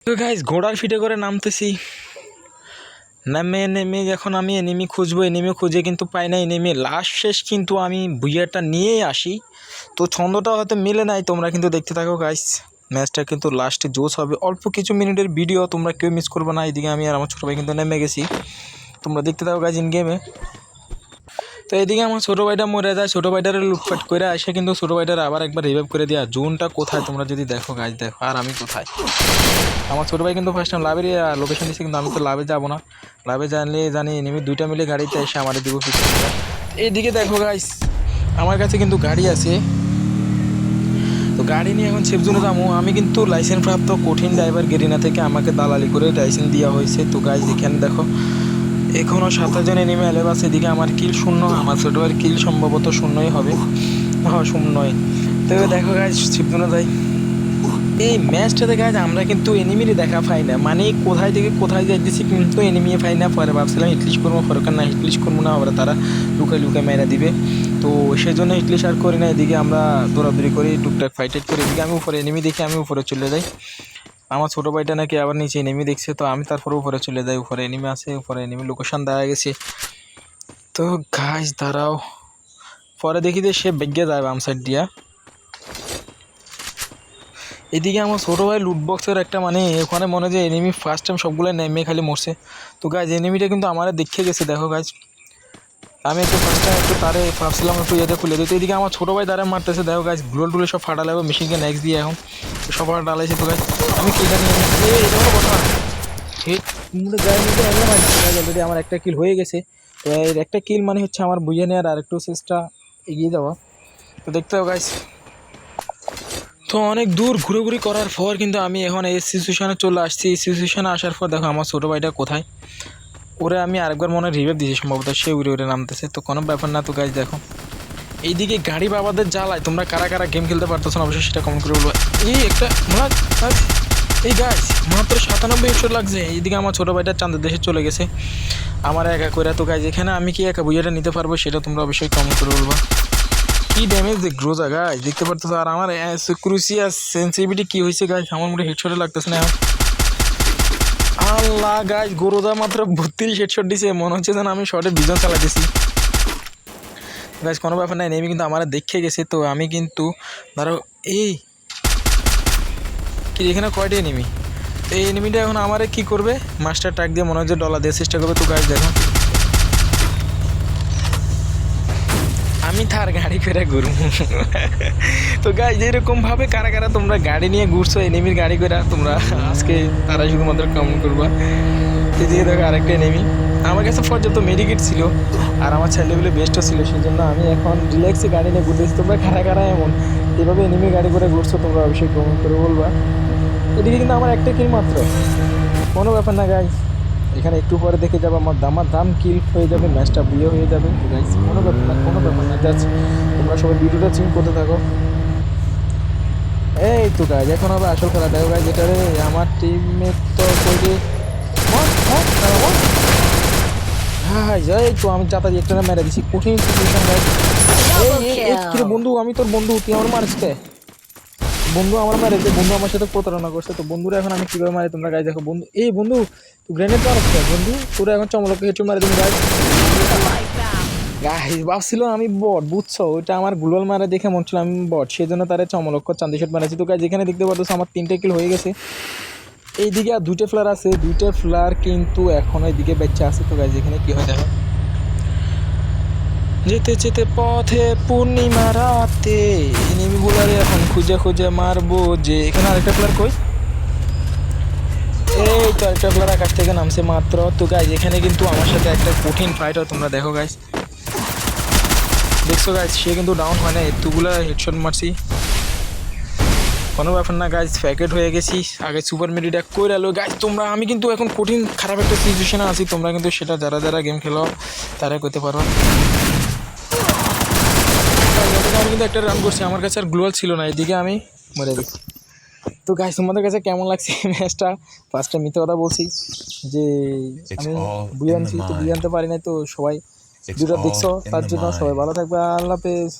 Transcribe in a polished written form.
তো গাইস ঘোড়ার ফিটে করে নামতেছি, নেমে এখন আমি এনিমি খুঁজবো, এনিমি খুঁজে কিন্তু পাই না এনিমি, লাস্ট শেষ কিন্তু আমি বুইয়ারটা নিয়েই আসি। তো ছন্দটা হয়তো মিলে নাই, তোমরা কিন্তু দেখতে থাকো গাইস, ম্যাচটা কিন্তু লাস্টে জোস হবে। অল্প কিছু মিনিটের ভিডিও, তোমরা কেউ মিস করবে না। এদিকে আমি আর আমার ছোটো ভাই কিন্তু নেমে গেছি, তোমরা দেখতে থাকো গাইস ইন গেমে। তো এদিকে আমার ছোটো ভাইটা মরে যায়, ছোটো ভাইটারে লুটপাট করে আসে, কিন্তু ছোটো ভাইটারে আবার একবার রিভাইভ করে দেওয়া। জোনটা কোথায় তোমরা যদি দেখো গাইস, দেখো আর আমি কোথায়। আমার ছোটো ভাই কিন্তু ফার্স্ট টাইম লাভের লোকেশন দিচ্ছে, কিন্তু আমি তো লাভে যাবো না। লাভে জানি এনিমি দুইটা মিলে গাড়িতে এসে আমার দিব পিছনে। এইদিকে দেখো গাইস, আমার কাছে কিন্তু গাড়ি আছে, তো গাড়ি নিয়ে এখন সেফজোনে যাবো। আমি কিন্তু লাইসেন্স প্রাপ্ত কঠিন ড্রাইভার গেরিনা থেকে, আমাকে দালালি করে লাইসেন্স দেওয়া হয়েছে। তো গাইস এখানে দেখো এখনও 27 জন এনিমি অ্যালেভ আছে। এদিকে আমার কিল শূন্য, আমার ছোটো ভাইয়ের কিল সম্ভবত শূন্যই হবে, হ্যাঁ শূন্যই। তো দেখো গাইস সেফজোনে যাই। এই ম্যাচটাতে গাইজ আমরা কিন্তু এনিমিরই দেখা পাই না, মানে কোথায় থেকে কোথায় যাইতেছি কিন্তু এনিমি পাই না। পরে ভাবছিলাম হিটলিশ করবো, ফরকার না হিটলিশ করবো না, আবার তারা লুকায় মেরে দিবে, তো সেই জন্য হিটলিশ আর করি না। এদিকে আমরা দৌড়াদৌড়ি করি, টুকটাক ফাইটাইট করি। এদিকে আমি উপরে এনিমি দেখি, আমি উপরে চলে যাই। আমার ছোটো ভাইটা নাকি আবার নিচে এনিমি দেখছে, তো আমি তারপরে উপরে চলে যাই। উপরে এনিমি আছে, উপরে এনিমি লোকেশন দেওয়া গেছে। তো গাইজ দাঁড়াও, পরে দেখি যে সে বেগে যায় বাম সাইড দিয়া। এদিকে আমার ছোটো ভাই লুটবক্সের একটা মানে ওখানে মনে যে এনিমি ফার্স্ট টাইম সবগুলো নেমে খালি মরছে। তো গাছ এনিমিটা কিন্তু আমার দেখে গেছে, দেখো গাছ। আমি একটু ফার্স্ট টাইম একটু তারে ভাবছিলাম একটু ইয়েতে খুলে দিই। তো এদিকে আমার ছোটো ভাই তারা মারতেছে, দেখো গাছ গ্লোল টুলে সব ফাটা লাগবে মেশিনকে নেক্সট দিয়ে এখন সব ফাটা ডালাইছে। তো গাছ আমি কিলটা নিয়ে এটা কথা গায়ে নিতে অলরেডি আমার একটা কিল হয়ে গেছে। তো এর একটা কিল মানে হচ্ছে আমার বুঝে নেওয়ার আর একটু চেষ্টা এগিয়ে যাওয়া। তো দেখতে হবে গাছ। তো অনেক দূর ঘুরে করার পর কিন্তু আমি এখন এই সিচুয়েশানে চলে আসছি। এই সিচুয়েশানে আসার পর দেখো আমার ছোটো ভাইটা কোথায়, ওরে আমি আরেকবার মনে রিভাইভ দিয়েছি সম্ভবত, সে উড়ে নামতেছে। তো কোনো ব্যাপার না। তো গাইজ দেখো এইদিকে গাড়ি বাবাদের জ্বালায়, তোমরা কারা কারা গেম খেলতে পারতেছো না অবশ্যই সেটা কমেন্ট করে বলবো। এই একটা এই গাইজ মাত্র 97 হেডশট লাগছে। এইদিকে আমার ছোটো ভাইটা চাঁদের দেশে চলে গেছে, আমার একা করে। তো গাইজ এখানে আমি কি একা বুঝেটা নিতে পারবো সেটা তোমরা অবশ্যই কমেন্ট করে বলবো। কি ড্যামেজ গ্রোজা গাইজ দেখতে পারতেছো, আর আমার ক্রুসিয়াস সেন্সিটিভিটি কি হয়েছে গাইজ, আমার মোটে হেডশটে লাগতেছে না এখন। আল্লাহ গাইজ গ্রোজা মাত্র 32 হেডশট দিছে, মনে হচ্ছে যেন আমি শর্টে বিজন চালাতেছি। গাইজ কোনো ব্যাপার নাই, নেমি কিন্তু আমার দেখে গেছে। তো আমি কিন্তু ধরো এই কি এখানে কয়টা এনিমি, এই এনিমিটা এখন আমারে কি করবে, মাস্টার ট্যাগ দিয়ে মনে হচ্ছে ডলার দেওয়ার চেষ্টা করবে। তো গাইজ দেখো আমি তার গাড়ি করে ঘুরবো। তো গাইজ এরকমভাবে কারা কারা তোমরা গাড়ি নিয়ে ঘুরছো এনিমির গাড়ি করে, তোমরা আজকে তারা শুধুমাত্র কমেন্ট করবা। এদিকে দেখো আরেকটা এনিমি, আমার কাছে পর্যাপ্ত মেডিকেট ছিল আর আমার ছেলেগুলো বেস্টও ছিল, সেই জন্য আমি এখন রিল্যাক্সে গাড়ি নিয়ে ঘুরতেছি। তোমরা কারা কারা এমন এভাবে এনিমি গাড়ি করে ঘুরছো তোমরা অবশ্যই কমেন্ট করে বলবা। এদিকে কিন্তু আমার একটা কিল মাত্র, কোনো ব্যাপার না গাইজ, এখানে একটু পরে দেখে যাবো আমার দাম কিল হয়ে যাবে, ম্যাচটা বিয়ে হয়ে যাবে। তো গাইজ কোনো ব্যাপার না জাস্ট তোমরা সবাই ভিডিওটা চিন করতে থাকো। এই তো গাইজ এখন হবে আসল খেলা, দেখো গাইজ এটারে আমার টিমমেট তো করে হ্যাঁ এই তো আমি যাতায়াত একটা মেরে দিছি, কঠিন সিচুয়েশন গাইজ। কিরে বন্ধু, আমি তোর বন্ধু, তুই আমার মারিস কে? বন্ধু আমার মারেছে, বন্ধু আমার সাথে প্রতারণা করছে। তো বন্ধুরা এখন আমি কীভাবে মারি তোমরা গাইজ দেখো। বন্ধু এই বন্ধু তুই গ্রেনেড মারছ বন্ধু, তোরা এখন চমলকে হেঁটে মারে তুমি গাইজ। গাইজ ভাবছিল আমি বট, বুঝছো, ওইটা আমার গুগল মারা দেখে মনে ছিল আমি বট, সেই জন্য তারা চমলক্ষ চান্দি শট মারাছি। তো গাইজ এখানে দেখতে পাচ্ছ আমার 3টে কিল হয়ে গেছে। এইদিকে আর 2টে ফ্লার আছে, 2টে ফ্লার কিন্তু এখন এইদিকে বেঁচে আছে। তো গাইজ এখানে কী হয় দেখো, যেতে যেতে পথে পূর্ণিমা রাতে এনিমিগুলারে এখন খুঁজে মারবো যে। এখানে আরেকটা প্লেয়ার কই, এই তো আরেকটা প্লেয়ার আকাশ থেকে নামছে মাত্র। তো গাইজ এখানে কিন্তু আমার সাথে একটা কঠিন ফাইট হয়, তোমরা দেখো গাইজ, দেখছো গাইজ সে কিন্তু ডাউন হয় না, এতগুলা হেডশট মারছি, কোনো ব্যাপার না গাইজ, প্যাকেট হয়ে গেছি। আগে সুপার মেডিটা করে এলো গাইজ তোমরা। আমি কিন্তু এখন কঠিন খারাপ একটা সিচুয়েশনে আছি, তোমরা কিন্তু সেটা যারা গেম খেলো তারা করতে পারো। আমি কিন্তু একটা রান করছি, আমার কাছে আর গ্লোয়াল ছিল না, এদিকে আমি মরে গেছি। তো গাইজ তোমাদের কাছে কেমন লাগছে ম্যাচটা? ফার্স্টে মিথ্যে কথা বলছি যে আমি বুঝে আনছি, তো বুঝে আনতে পারি নাই। তো সবাই যেটা দেখছো তার জন্য সবাই ভালো থাকবে, আল্লাহ হাফেজ।